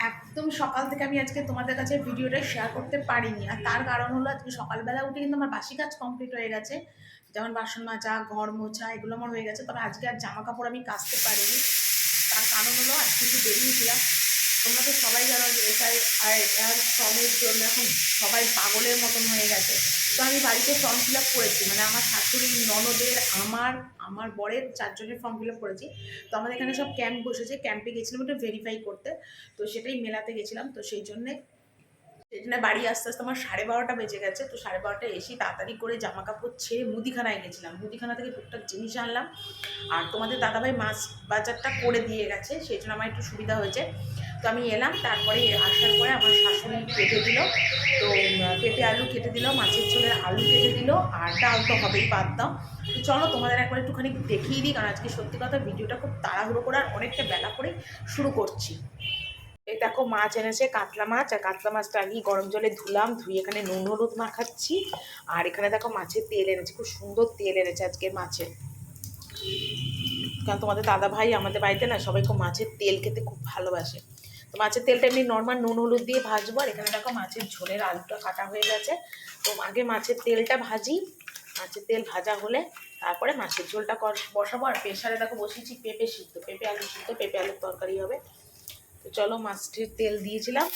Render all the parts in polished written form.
একদম সকাল থেকে আমি আজকে তোমাদের কাছে ভিডিওটা শেয়ার করতে পারিনি, আর তার কারণ হলো আজকে সকালবেলা উঠে কিন্তু আমার বাসি কাজ কমপ্লিট হয়ে গেছে, যেমন বাসন মাজা, ঘর মোছা, এগুলো আমার হয়ে গেছে। তবে আজকে আর জামা কাপড় আমি কাচতে পারিনি, তার কারণ হলো আজকে একটু বেরিয়েছিলাম। তোমরা তো সবাই জানো যে আর ফর্মের জন্য এখন সবাই পাগলের মতন হয়ে গেছে। তো আমি বাড়িতে ফর্ম ফিল আপ করেছি, মানে আমার শাশুড়ি, ননদের, আমার বরের 4 জনের ফর্ম ফিল আপ করেছি। তো আমাদের এখানে সব ক্যাম্প বসেছে, ক্যাম্পে গেছিলাম একটু ভেরিফাই করতে। তো সেটাই মেলাতে গেছিলাম। তো সেই জন্য বাড়ি আস্তে আস্তে আমার 12:30 বেজে গেছে। তো 12:30 এসে তাড়াতাড়ি করে জামা কাপড় ছেড়ে মুদিখানায় গেছিলাম, মুদিখানা থেকে টুকটাক জিনিস আনলাম। আর তোমাদের দাদাভাই মাছ বাজারটা করে দিয়ে গেছে, সেই জন্য আমার একটু সুবিধা হয়েছে। তো আমি এলাম, তারপরে আসার পরে আমার শাশুড়ি কেটে দিল। তো পেঁপে আলু কেটে দিল, মাছের ঝোলের আলু কেটে দিল, আর ডাল তো হবেই, বাদ দাও। তো চলো তোমাদের একবার একটুখানি দেখিয়ে দিই, কারণ আজকে সত্যি কথা ভিডিওটা খুব তাড়াহুড়ো করে আর অনেকটা বেলা করে শুরু করছি। এই দেখো মাছ এনেছে, কাতলা মাছ। আর কাতলা মাছটা আগেই গরম জলে ধুলাম, ধুয়ে এখানে নুন হলুদ মাখাচ্ছি। আর এখানে দেখো মাছের তেল এনেছে, খুব সুন্দর তেল এনেছে আজকে মাছের। কারণ তোমাদের দাদা ভাই আমাদের বাড়িতে না সবাই খুব মাছের তেল খেতে খুব ভালোবাসে। তো মাছের তেলটা এমনি নর্মাল নুন হলুদ দিয়ে ভাজবো। আর এখানে দেখো মাছের ঝোলের আলুটা কাটা হয়ে গেছে। তো আগে মাছের তেলটা ভাজি, মাছের তেল ভাজা হলে তারপরে মাছের ঝোলটা বসাবো। আর প্রেশারে দেখো বসিয়েছি পেঁপে সিদ্ধ, পেঁপে আলু সিদ্ধ, পেঁপে আলুর তরকারি হবে। তো চলো, মাছের তেল দিয়েছিলাম।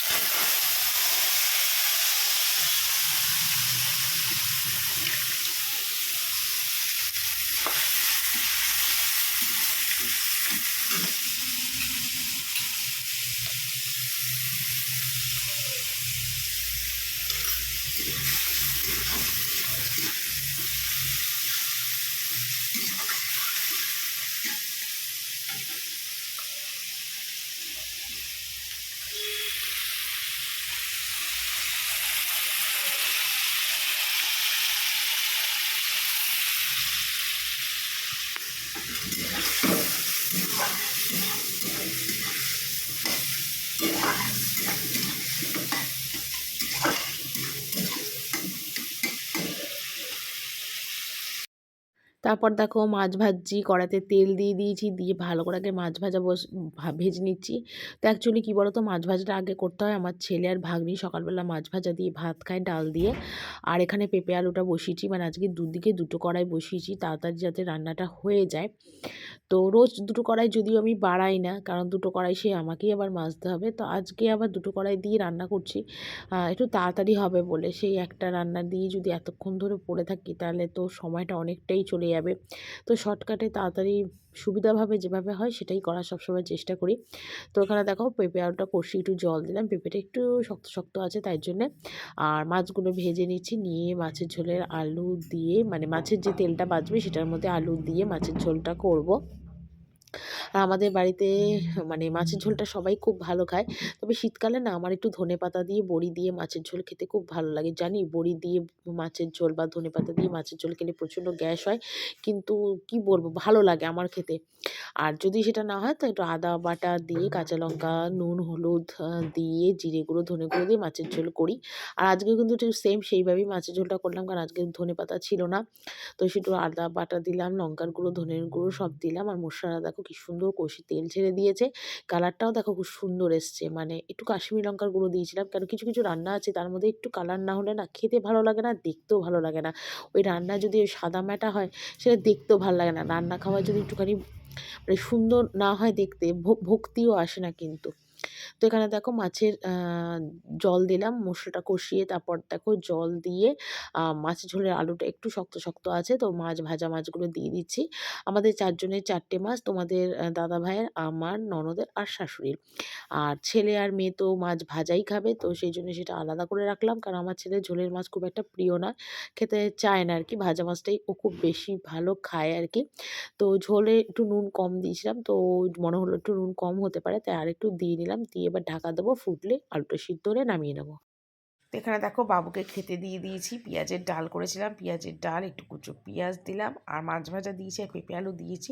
তারপর দেখো মাছ ভাজছি, কড়াইতে তেল দিয়ে দিয়েছি, দিয়ে ভালো করে আগে মাছ ভাজা ভেজে নিচ্ছি। তো অ্যাকচুয়ালি কী বলো তো, মাছ ভাজাটা আগে করতে হয়। আমার ছেলে আর ভাগ্নি সকালবেলা মাছ ভাজা দিয়ে ভাত খায় ডাল দিয়ে। আর এখানে পেঁপে আলুটা বসিয়েছি, মানে আজকে দুদিকে দুটো কড়াই বসিয়েছি তাড়াতাড়ি যাতে রান্নাটা হয়ে যায়। তো রোজ দুটো কড়াই যদিও আমি বাড়াই না, কারণ দুটো কড়াই সে আমাকেই আবার মাজতে হবে। তো আজকে আবার দুটো কড়াই দিয়ে রান্না করছি, একটু তাড়াতাড়ি হবে বলে। সেই একটা রান্না দিয়ে যদি এতক্ষণ ধরে পড়ে থাকি তাহলে তো সময়টা অনেকটাই চলে যাবে। তো শর্টকাটে তাড়াতাড়ি সুবিধাভাবে যেভাবে হয় সেটাই করার সবসময় চেষ্টা করি। তো ওখানে দেখো পেঁপে আলুটা কষিয়ে একটু জল দিলাম, পেঁপেটা একটু শক্ত শক্ত আছে তাই জন্যে। আর মাছগুলো ভেজে নিচ্ছি, নিয়ে মাছের ঝোলের আলু দিয়ে, মানে মাছের যে তেলটা বাঁচবে সেটার মধ্যে আলু দিয়ে মাছের ঝোলটা করব। আর আমাদের বাড়িতে মানে মাছের ঝোলটা সবাই খুব ভালো খায়। তবে শীতকালে না আমার একটু ধনেপাতা দিয়ে বড়ি দিয়ে মাছের ঝোল খেতে খুব ভালো লাগে। জানি বড়ি দিয়ে মাছের ঝোল বা ধনেপাতা দিয়ে মাছের ঝোল খেলে প্রচণ্ড গ্যাস হয়, কিন্তু কি বলবো, ভালো লাগে আমার খেতে। আর যদি সেটা না হয় তো একটু আদা বাটা দিয়ে, কাঁচা লঙ্কা, নুন হলুদ দিয়ে, জিরে গুঁড়ো, ধনে গুঁড়ো দিয়ে মাছের ঝোল করি। আর আজকে কিন্তু ঠিক সেম সেইভাবেই মাছের ঝোলটা করলাম, কারণ আজকে ধনেপাতা ছিল না। তো সেটু আদা বাটা দিলাম, লঙ্কার গুঁড়ো, ধনের গুঁড়ো সব দিলাম। আর মশলাটা দেখো কি সুন্দর কষি তেল ছেড়ে দিয়েছে, কালারটাও দেখো খুব সুন্দর এসছে। মানে একটু কাশ্মীরি লঙ্কার গুঁড়ো দিয়েছিলাম, কারণ কিছু কিছু রান্না আছে তার মধ্যে একটু কালার না হলে না খেতে ভালো লাগে না, দেখতেও ভালো লাগে না। ওই রান্না যদি ওই সাদা ম্যাটা হয় সেটা দেখতেও ভালো লাগে না। রান্না খাওয়া যদি একটুখানি মানে সুন্দর না হয় দেখতে, ভক্তিও আসে না কিন্তু। তো এখানে দেখো মাছের জল দিলাম, মশলাটা কষিয়ে তারপর দেখো জল দিয়ে মাছের ঝোলের আলুটা একটু শক্ত শক্ত আছে, তো মাছ ভাজা মাছগুলো দিয়ে দিচ্ছি। আমাদের 4 জনের 4টে মাছ, তোমাদের দাদা ভাইয়ের, আমার, ননদের আর শাশুড়ির। আর ছেলে আর মেয়ে তো মাছ ভাজাই খাবে, তো সেই জন্য সেটা আলাদা করে রাখলাম, কারণ আমার ছেলে ঝোলের মাছ খুব একটা প্রিয় না, খেতে চায় না আর কি। ভাজা মাছটাই ও খুব বেশি ভালো খায় আর কি। তো ঝোলে একটু নুন কম দিয়েছিলাম, তো মনে হলো একটু নুন কম হতে পারে, তাই আরেকটু দিয়ে নিলাম। দিয়ে এবার ঢাকা দেবো, ফুটলে আলুটা সিদ্ধ হলে নামিয়ে নেবো। তো এখানে দেখো বাবুকে খেতে দিয়ে দিয়েছি, পেঁয়াজের ডাল করেছিলাম, পেঁয়াজের ডাল, একটু কুচো পেঁয়াজ দিলাম, আর মাছ ভাজা দিয়েছি, আর পেঁপে আলু দিয়েছি।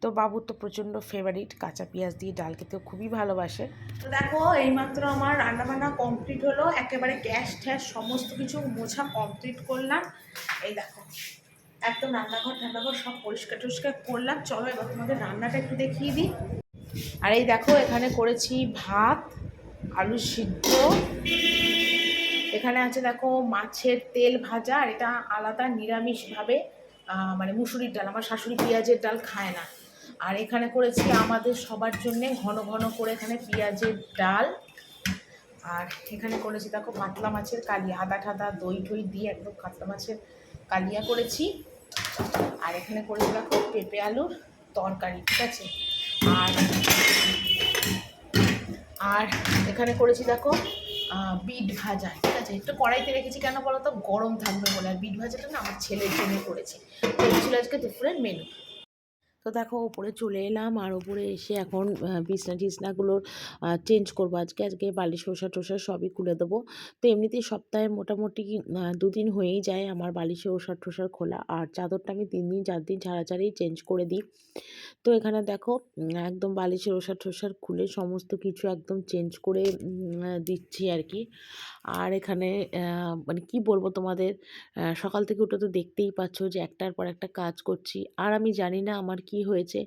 তো বাবুর তো প্রচণ্ড ফেভারিট, কাঁচা পেঁয়াজ দিয়ে ডাল খেতেও খুবই ভালোবাসে। তো দেখো এইমাত্র আমার রান্নাবান্না কমপ্লিট হলো, একেবারে গ্যাস ট্যাস সমস্ত কিছু মোছা কমপ্লিট করলাম। এই দেখো একদম রান্নাঘর সব পরিষ্কার টরিষ্কার করলাম। চলো এবার তোমাদের রান্নাটা একটু দেখিয়ে দিই। আর এই দেখো এখানে করেছি ভাত, আলু সিদ্ধ, এখানে আছে দেখো মাছের তেল ভাজা, আর এটা আলাদা নিরামিষভাবে মানে মুসুরির ডাল, আমার শাশুড়ি পেঁয়াজের ডাল খায় না। আর এখানে করেছি আমাদের সবার জন্যে ঘন ঘন করে এখানে পেঁয়াজের ডাল। আর এখানে করেছি দেখো কাতলা মাছের কালিয়া, আদা ঠাদা দই টই দিয়ে একদম কাতলা মাছের কালিয়া করেছি। আর এখানে করেছি দেখো পেঁপে আলুর তরকারি, ঠিক আছে। আর আর এখানে করেছি দেখো বিট ভাজা, ঠিক আছে। একটু কড়াইতে রেখেছি কেন বলো তো, গরম থাকবে বলে। আর বিট ভাজাটা না আমার ছেলের জন্য করেছি। তো এই ছিল আজকে দুপুরের মেনু। তো দেখো ওপরে চলে এলাম, আর ওপরে এসে এখন বিছনা টিছনাগুলোর চেঞ্জ করবো। আজকে বালিশ ওষা টোষা সবই খুলে দেবো। তো এমনিতেই সপ্তাহে মোটামুটি 2 দিন হয়েই যায় আমার বালিশে ওষা টোষার খোলা, আর চাদরটা আমি 3 দিন 4 দিন ছাড়া ছাড়াই চেঞ্জ করে দিই। তো এখানে দেখো একদম বালিশের ওষা টোষার খুলে সমস্ত কিছু একদম চেঞ্জ করে দিচ্ছি আর কি। আর এখানে মানে কি বলবো তোমাদের, সকাল থেকে উঠে তো দেখতেই পাচ্ছ যে একটার পর একটা কাজ করছি। আর আমি জানি না আমার কি হয়েছে,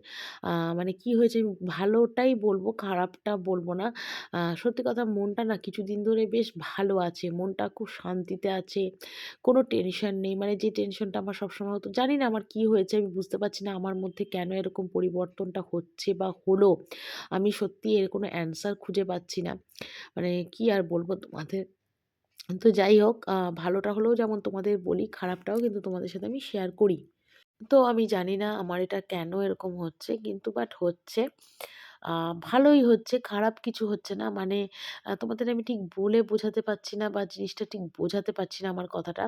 মানে কি হয়েছে আমি ভালোটাই বলবো, খারাপটা বলবো না। সত্যি কথা মনটা না কিছুদিন ধরে বেশ ভালো আছে, মনটা খুব শান্তিতে আছে, কোনো টেনশন নেই। মানে যে টেনশনটা আমার সবসময় হতো, জানি না আমার কি হয়েছে, আমি বুঝতে পারছি না আমার মধ্যে কেন এরকম পরিবর্তনটা হচ্ছে বা হলো। আমি সত্যি এর কোনো অ্যান্সার খুঁজে পাচ্ছি না। মানে কি আর বলবো তোমাদের। তো যাই হোক, ভালোটা হলেও যেমন তোমাদের বলি, খারাপটাও কিন্তু তোমাদের সাথে আমি শেয়ার করি। তো আমি জানি না আমার এটা কেন এরকম হচ্ছে, কিন্তু বাট হচ্ছে। আ ভালোই হচ্ছে, খারাপ কিছু হচ্ছে না। মানে তোমাদের আমি ঠিক বলে বোঝাতে পারছি না, বা জিনিসটা ঠিক বোঝাতে পারছি না আমার কথাটা।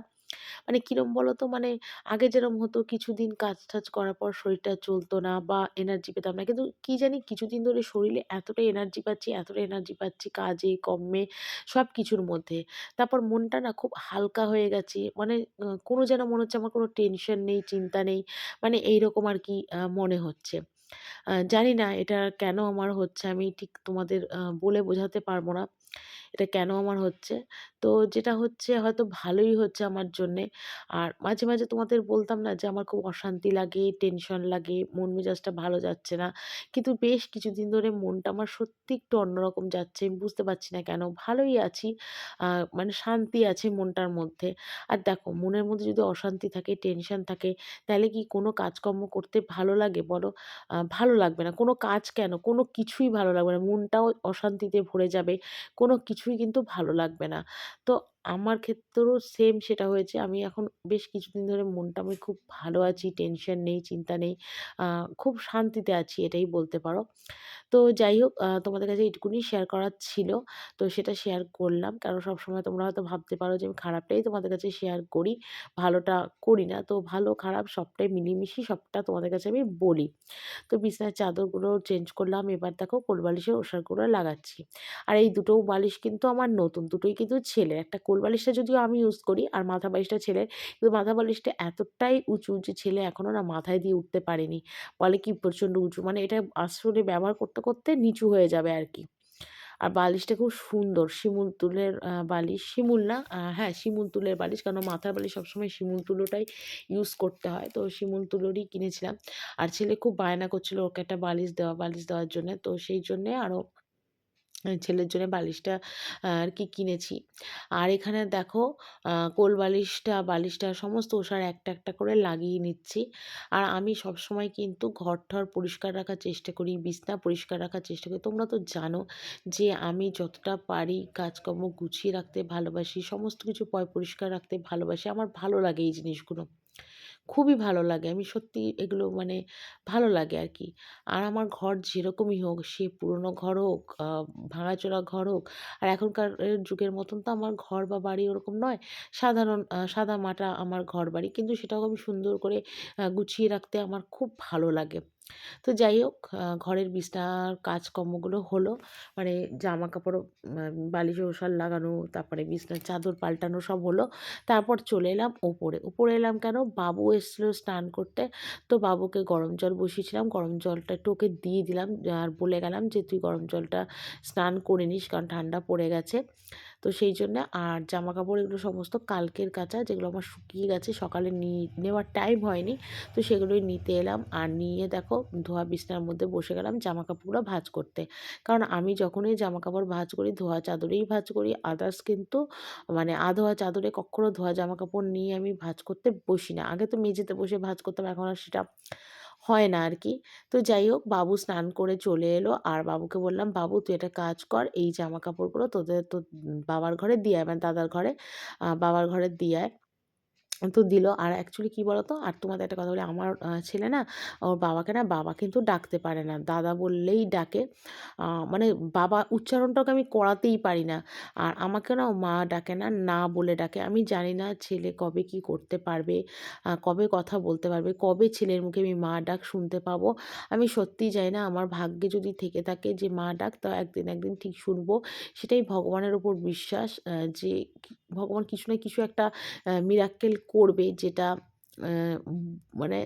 মানে কিরম বলো তো, মানে আগে যেরম হতো কিছুদিন কাজ-টাজ করার পর শরীরটা চলতো না বা এনার্জি পেতাম না। কিন্তু কি জানি কিছুদিন ধরে শরীরে এতটা এনার্জি পাচ্ছি, এতটা এনার্জি পাচ্ছি কাজে, কর্মে, সবকিছুর মধ্যে। তারপর মনটা না খুব হালকা হয়ে গেছে। মানে কোনো যেন মনে হচ্ছে আমার কোনো টেনশন নেই, চিন্তা নেই। মানে এইরকম আরকি মনে হচ্ছে। জানি না এটা কেন আমার হচ্ছে, আমি ঠিক তোমাদের বলে বোঝাতে পারবো না। এটা কেন আমার হচ্ছে। তো যেটা হচ্ছে হয়তো ভালোই হচ্ছে আমার জন্যে। আর মাঝে, মাঝে তোমাদের বলতাম না যে আমার খুব অশান্তি লাগে, টেনশন লাগে, মন মেজাজটা ভালো যাচ্ছে না। কিন্তু বেশ কিছুদিন ধরে মনটা আমার সত্যি একটু অন্যরকম যাচ্ছে। আমি বুঝতে পারছি না কেন? ভালোই আছি। আ মানে শান্তি আছে মনটার মধ্যে। আর দেখো মনের মধ্যে যদি অশান্তি থাকে, টেনশন থাকে, তাহলে কি কোনো কাজকর্ম করতে ভালো লাগে বলো? ভালো লাগবে না। কোনো কাজ কেন, কোনো কিছুই ভালো লাগবে না। মনটাও অশান্তিতে ভরে যাবে। কোনো কিছুই কিন্তু ভালো লাগবে না। তো আমার ক্ষেত্রেও সেম সেটা হয়েছে। আমি এখন বেশ কিছুদিন ধরে মনটা আমি খুব ভালো আছি, টেনশন নেই, চিন্তা নেই। আ খুব শান্তিতে আছি এটাই বলতে পারো। তো যাই হোক, তোমাদের কাছে এইটুকুনি শেয়ার করার ছিল। তো সেটা শেয়ার করলাম। কারণ সবসময় তোমরা হয়তো ভাবতে পারো যে আমি খারাপটাই তোমাদের কাছে শেয়ার করি, ভালোটা করি না। তো ভালো খারাপ সবটাই মিলিয়ে-মিশিয়ে সবটা তোমাদের কাছে আমি বলি। তো বিছানার চাদরগুলো চেঞ্জ করলাম। এবার দেখো কোলবালিশের ওড়নাগুলো লাগাচ্ছি। আর এই দুটোও বালিশ কিন্তু আমার নতুন। দুটোই কিন্তু ছেলের। একটা কোলবালিশটা যদিও আমি ইউজ করি, আর মাথা বালিশটা ছেলের। কিন্তু মাথা বালিশটা এতটাই উঁচু যে ছেলে এখনো না মাথায় দিয়ে উঠতে পারেনি। বলে কি প্রচণ্ড উঁচু। মানে এটা আসলে ব্যবহার করতে, করতে নিচু হয়ে যাবে আরকি। আর বালিশটা খুব সুন্দর। শিমুল তুলের বালিশ। শিমুল না, হ্যাঁ, শিমুল তুলের বালিশ। কারণ মাথার বালিশ সবসময় শিমুল তুলোটাই ইউজ করতে হয়। তো শিমুল তুলোরই কিনেছিলাম। আর ছেলে খুব বায়না করছিল ওকে একটা বালিশ দেওয়ার জন্যে। তো সেই জন্যে আরো ছেলের জন্য বালিশটা আরকি কিনেছি। আর এখানে দেখো বালিশটা সমস্ত ওষার একটা, একটা করে লাগিয়ে নিচ্ছি। আর আমি সবসময় কিন্তু ঘর-টর পরিষ্কার রাখার চেষ্টা করি, বিছনা পরিষ্কার রাখার চেষ্টা করি। তোমরা তো জানো যে আমি যতটা পারি কাজকর্ম গুছিয়ে রাখতে ভালোবাসি। সমস্ত কিছু পরিষ্কার রাখতে ভালোবাসি। আমার ভালো লাগে এই জিনিসগুলো। খুবই ভালো লাগে। আমি সত্যি এগুলো মানে ভালো লাগে আরকি। আর আমার ঘর যেরকমই হোক, সে পুরনো ঘর হোক, ভাঙাচোরা ঘর হোক, আর এখনকার যুগের মতন তো আমার ঘর বা বাড়ি ওরকম নয়। সাধারণ সাদামাটা আমার ঘরবাড়ি। কিন্তু সেটাও আমি সুন্দর করে গুছিয়ে রাখতে আমার খুব ভালো লাগে। তো যাই হোক, ঘরের বিছানার কাজকর্মগুলো হলো। মানে জামাকাপড় বালিশে ওশার লাগানো, তারপরে বিছানার চাদর পাল্টানো সব হলো। তারপর চলে এলাম ওপরে। উপরে এলাম কেন? বাবু এসেছিল স্নান করতে। তো বাবুকে গরম জল বসিয়েছিলাম। গরম জলটা একটু ওকে দিয়ে দিলাম। আর বলে গেলাম যে, "তুই গরম জলটা স্নান করে নিস কারণ ঠান্ডা পড়ে গেছে।" তো সেই জন্যে আর জামাকাপড় এগুলো সমস্ত কালকের কাচা, যেগুলো আমার শুকিয়ে গেছে, সকালে নেওয়ার টাইম হয়নি। তো সেগুলোই নিতে এলাম, আর নিয়ে দেখো ধোয়া বিছানার মধ্যে বসে গেলাম জামাকাপড়গুলো ভাঁজ করতে। কারণ আমি যখনই জামাকাপড় ভাঁজ করি, ধোয়া চাদরেই ভাঁজ করি। আদার্স কিন্তু মানে আধোয়া চাদরে কখনো ধোয়া জামাকাপড় নিয়ে আমি ভাঁজ করতে বসি না। আগে তো মেঝেতে বসে ভাঁজ করতাম, এখন আর সেটা হয় না আরকি। তো যাই হোক, বাবু স্নান করে চলে এলো, আর বাবুকে বললাম, "বাবু তুই একটা কাজ কর, এই জামাকাপড়গুলো তোর বাবার ঘরে দিয়ে আয়, মানে দাদার ঘরে, বাবার ঘরে দিয়ে আয়।" তো দিল। আর অ্যাকচুয়ালি কী বলো তো, আর তোমাদের একটা কথা বলি, আমার ছেলে না ওর বাবাকে না বাবা কিন্তু ডাকতে পারে না, দাদা বললেই ডাকে। মানে বাবা উচ্চারণটাকে আমি করাতেই পারি না। আর আমাকে না ও মা ডাকে না, না বলে ডাকে। আমি জানি না ছেলে কবে কী করতে পারবে, কবে কথা বলতে পারবে, কবে ছেলের মুখে আমি মা ডাক শুনতে পাবো। আমি সত্যিই জানি না, আমার ভাগ্যে যদি থেকে থাকে যে মা ডাক, তো একদিন একদিন ঠিক শুনবো। সেটাই ভগবানের উপর বিশ্বাস, যে ভগবান কিছু না কিছু একটা মিরাক্কেল করবে, যেটা অ্যা মানে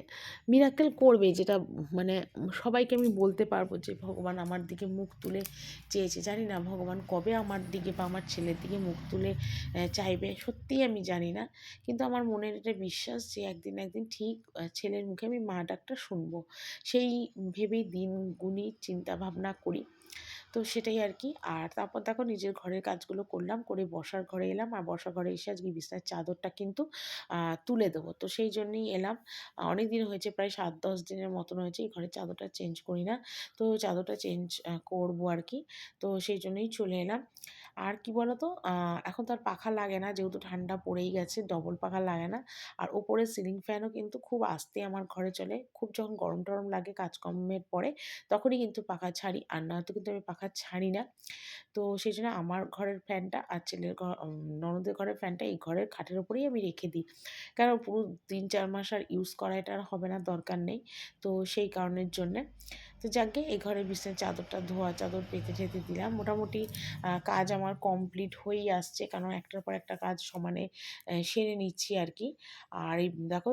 মিরাক্কেল করবে, যেটা মানে সবাইকে আমি বলতে পারবো যে ভগবান আমার দিকে মুখ তুলে চেয়েছে। জানি না ভগবান কবে আমার দিকে বা আমার ছেলের দিকে মুখ তুলে চাইবে, সত্যিই আমি জানি না। কিন্তু আমার মনের এটা বিশ্বাস যে একদিন না একদিন ঠিক ছেলের মুখে আমি মা ডাকটা শুনবো। সেই ভেবেই দিন গুনি চিন্তা ভাবনা করি। তো সেটাই আরকি। আর তারপর দেখো নিজের ঘরের কাজগুলো করলাম, করে বসার ঘরে এলাম। আর বসার ঘরে এসে আজকে বিছানার চাদরটা কিন্তু তুলে দেবো। তো সেই জন্যই এলাম। অনেক দিন হয়েছে, প্রায় ৭-১০ দিনের মতন হয়েছে এই ঘরের চাদরটা চেঞ্জ করি না। তো চাদরটা চেঞ্জ করবো আরকি। তো সেই জন্যই চলে এলাম। আর কি বলো তো, এখন তো আর পাখা লাগে না, যেহেতু ঠান্ডা পড়েই গেছে, ডবল পাখা লাগে না। আর ওপরের সিলিং ফ্যানও কিন্তু খুব আস্তে আমার ঘরে চলে। খুব যখন গরম-টরম লাগে কাজকর্মের পরে, তখনই কিন্তু পাখা ছাড়ি। আর নয়তো কিন্তু আমি পাখা ছাড়ি না। তো সেজন্য আমার ঘরের ফ্যানটা আর ছেলের ননদের ঘরের ফ্যানটা এই ঘরের খাটের উপরেই আমি রেখে দিই। কারণ পুরো ৩-৪ মাস আর ইউজ করা এটা আর হবে না, দরকার নেই। তো সেই কারণের জন্যে। তো যাকগে, এই ঘরের বিছানার চাদরটা, ধোয়া চাদর পেতে-টেতে দিলাম। মোটামুটি কাজ আমার কমপ্লিট হয়েই আসছে। কারণ একটার পর একটা কাজ সমানে সেরে নিচ্ছি আরকি। আর এই দেখো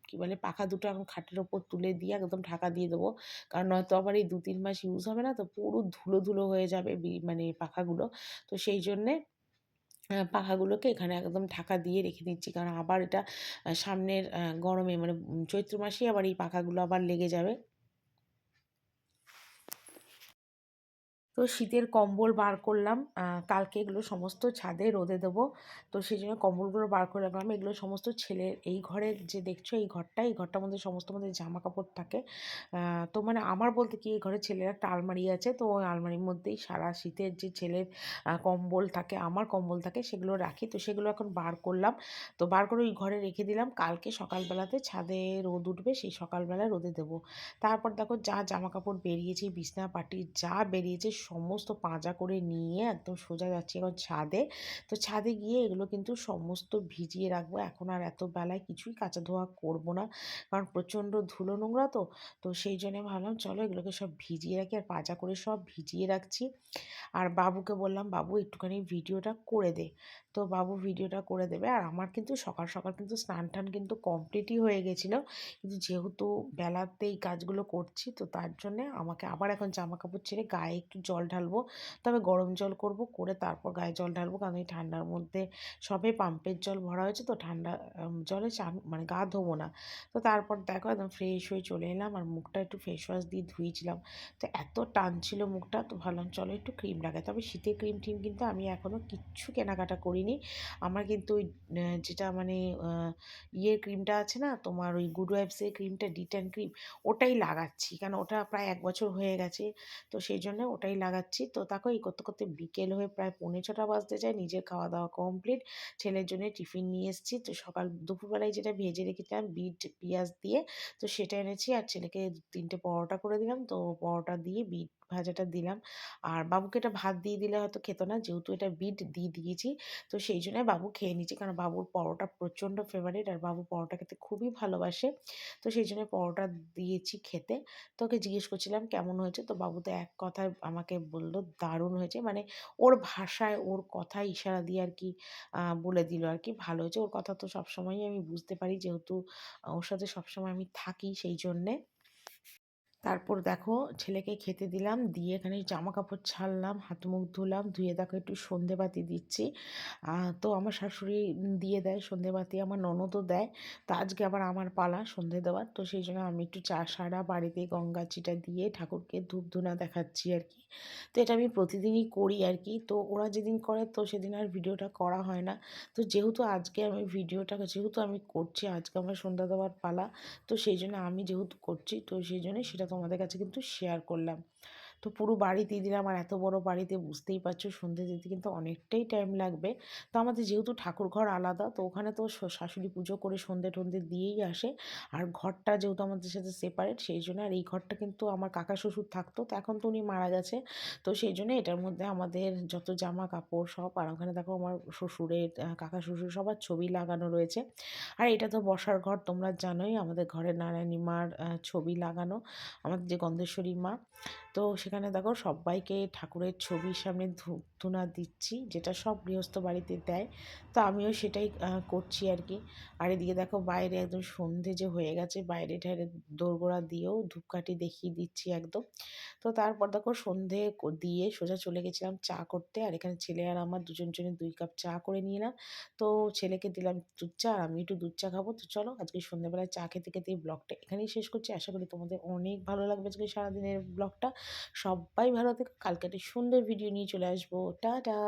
কি বলে, পাখা দুটো এখন খাটের ওপর তুলে দিয়ে একদম ঢাকা দিয়ে দেবো। কারণ নয়তো আবার এই ২-৩ মাস ইউজ হবে না, তো পুরো ধুলো, ধুলো হয়ে যাবে মানে পাখাগুলো। তো সেই জন্যে পাখাগুলোকে এখানে একদম ঢাকা দিয়ে রেখে দিচ্ছি। কারণ আবার এটা সামনের গরমে, মানে চৈত্র মাসেই আবার এই পাখাগুলো আবার লেগে যাবে। তো শীতের কম্বল বার করলাম। কালকে এগুলো সমস্ত ছাদে রোদে দেবো। তো সেজন্য কম্বলগুলো বার করে রাখলাম। এগুলো সমস্ত ছেলের, এই ঘরের যে দেখছো এই ঘরটা, এই ঘরটার মধ্যে সমস্ত মধ্যে জামাকাপড় থাকে। তো মানে আমার বলতে কি, এই ঘরে ছেলের একটা আলমারি আছে। তো ওই আলমারির মধ্যেই সারা শীতের যে ছেলের কম্বল থাকে, আমার কম্বল থাকে, সেগুলো রাখি। তো সেগুলো এখন বার করলাম। তো বার করে ওই ঘরে রেখে দিলাম। কালকে সকালবেলাতে ছাদে রোদ উঠবে, সেই সকালবেলায় রোদে দেবো। তারপর দেখো যা জামাকাপড় বেরিয়েছে, বিছনা পাটি যা বেরিয়েছে সমস্ত পাঁজা করে নিয়ে একদম সোজা যাচ্ছি এখন ছাদে। তো ছাদে গিয়ে এগুলো কিন্তু সমস্ত ভিজিয়ে রাখবো। এখন আর এত বেলায় কিছুই কাচা ধোয়া করব না। কারণ প্রচণ্ড ধুলো নোংরা তো। তো সেই জন্যে ভাবলাম চলো এগুলোকে সব ভিজিয়ে রাখি, আর পাঁজা করে সব ভিজিয়ে রাখছি। আর বাবুকে বললাম, "বাবু একটুখানি ভিডিওটা করে দে।" তো বাবু ভিডিওটা করে দেবে। আর আমার কিন্তু সকাল, সকাল কিন্তু স্নান-টান কিন্তু কমপ্লিটই হয়ে গেছিলো। কিন্তু যেহেতু বেলাতে এই কাজগুলো করছি, তো তার জন্যে আমাকে আবার এখন জামাকাপড় ছেড়ে গায়ে একটু জল ঢালবো। তবে গরম জল করব, করে তারপর গায়ে জল ঢালবো। কারণ এই ঠান্ডার মধ্যে সবে পাম্পের জল ভরা হয়েছে, তো ঠান্ডা জলে চান মানে গা ধোবো না। তো তারপর দেখো একদম ফ্রেশ হয়ে চলে এলাম, আর মুখটা একটু ফেস ওয়াশ দিয়ে ধুয়েছিলাম। তো এত টানছিল মুখটা, তো ভাবলাম চলো একটু ক্রিম লাগাই। তবে শীতের ক্রিম-টিম কিন্তু আমি এখনও কিচ্ছু কেনাকাটা করিনি। আমার কিন্তু ওই যেটা মানে আ ইয়ের ক্রিমটা আছে না তোমার, ওই গুড ওয়াইবসের ক্রিমটা, ডিট্যান ক্রিম, ওটাই লাগাচ্ছি। কারণ ওটা প্রায় ১ বছর হয়ে গেছে। তো সেই জন্য ওটাই লাগাচ্ছি। তো দেখো এই করতে, করতে বিকেল হয়ে প্রায় ৫:৪ বাজতে যায়। নিজের খাওয়া-দাওয়া কমপ্লিট। ছেলের জন্য টিফিন নিয়ে এসেছি। তো দুপুরবেলায় যেটা ভেজে রেখেছিলাম বিট পেঁয়াজ দিয়ে, তো সেটা এনেছি। আর ছেলেকে ৩ টে পরোটা করে দিলাম। তো পরোটা দিয়ে বিট ভাজাটা দিলাম। আর বাবুকে এটা ভাত দিয়ে দিলে হয়তো খেত না। যেহেতু এটা বিট দিয়ে দিয়েছি, তো সেই জন্য বাবু খেয়ে নিচ্ছে। কারণ বাবুর পরোটা প্রচণ্ড ফেভারিট, আর বাবু পরোটা খেতে খুবই ভালোবাসে। তো সেই জন্য পরোটা দিয়েছি খেতে। তো ওকে জিজ্ঞেস করছিলাম কেমন হয়েছে? তো বাবু তো এক কথায় আমাকে বলল, "দারুণ হয়েছে।" মানে ওর ভাষায়, ওর কথায় ইশারা দিয়ে আরকি বলে দিল আরকি ভালো হয়েছে। ওর কথা তো সবসময়ই আমি বুঝতে পারি, যেহেতু ওর সাথে সবসময় আমি থাকি সেই জন্যে। তারপর দেখো ছেলেকে খেতে দিলাম, দিয়ে এখানে জামাকাপড় ছাড়লাম, হাত মুখ ধুলাম, ধুয়ে দেখো একটু সন্ধেবাতি দিচ্ছি। তো আমার শাশুড়ি দিয়ে দেয় সন্ধেবাতি, আমার ননদও দেয়। তো আজকে আবার আমার পালা সন্ধে দেওয়ার, তো সেই জন্য আমি একটু সারা বাড়িতে গঙ্গা চিটা দিয়ে ঠাকুরকে ধূপ ধুনা দেখাচ্ছি আর কি। তো এটা আমি প্রতিদিনই করি আর কি। তো ওরা যেদিন করে তো সেদিন আর ভিডিওটা করা হয় না। তো যেহেতু আজকে আমি ভিডিওটা যেহেতু আমি করছি, আজকে আমার সন্ধ্যা দেওয়ার পালা, তো সেই জন্য আমি যেহেতু করছি, তো সেই জন্যই সেটা তোমাদের কাছে কিন্তু শেয়ার করলাম। তো পুরো বাড়ি দিয়ে দিলাম, আর এত বড় বাড়িতে বুঝতেই পারছো সন্ধে দিতে কিন্তু অনেকটাই টাইম লাগবে। তো আমাদের যেহেতু ঠাকুর ঘর আলাদা, তো ওখানে তো শাশুড়ি পুজো করে সন্ধে টন্ধে দিয়েই আসে। আর ঘরটা যেহেতু আমাদের সাথে সেপারেট, সেই জন্য, আর এই ঘরটা কিন্তু আমার কাকা শ্বশুর থাকতো, তো এখন তো উনি মারা গেছে। তো সেই জন্য এটার মধ্যে আমাদের যত জামা কাপড় সব, আর ওখানে দেখো আমার শ্বশুরের কাকা শ্বশুর সবার ছবি লাগানো রয়েছে। আর এটা তো বসার ঘর, তোমরা জানোই আমাদের ঘরে নারায়ণী মার ছবি লাগানো, আমাদের যে গন্ধেশ্বরী মা। তো সেখানে দেখো সবাইকে ঠাকুরের ছবির সামনে ধূপ ধুনা দিচ্ছি, যেটা সব গৃহস্থ বাড়িতে দেয়। তো আমিও সেটাই করছি আর কি। আর এদিকে দেখো বাইরে একদম সন্ধে যে হয়ে গেছে, বাইরে ঠাইরে দোরগোড়া দিয়েও ধূপকাঠি দেখিয়ে দিচ্ছি একদম। তো তারপর দেখো সন্ধে দিয়ে সোজা চলে গেছিলাম চা করতে, আর এখানে ছেলে আর আমার দুজন জনে 2 কাপ চা করে নিলাম। তো ছেলেকে দিলাম দুধ চা, আর আমি একটু দুধ চা খাবো। তো চলো আজকে সন্ধ্যেবেলায় চা খেতে খেতে এই ব্লগটা এখানেই শেষ করছি। আশা করি তোমাদের অনেক ভালো লাগবে আজকে সারাদিনের ব্লগটা। সবাই ভালো থেকো, কালকে একটা সুন্দর ভিডিও নিয়ে চলে আসবো। টাটা।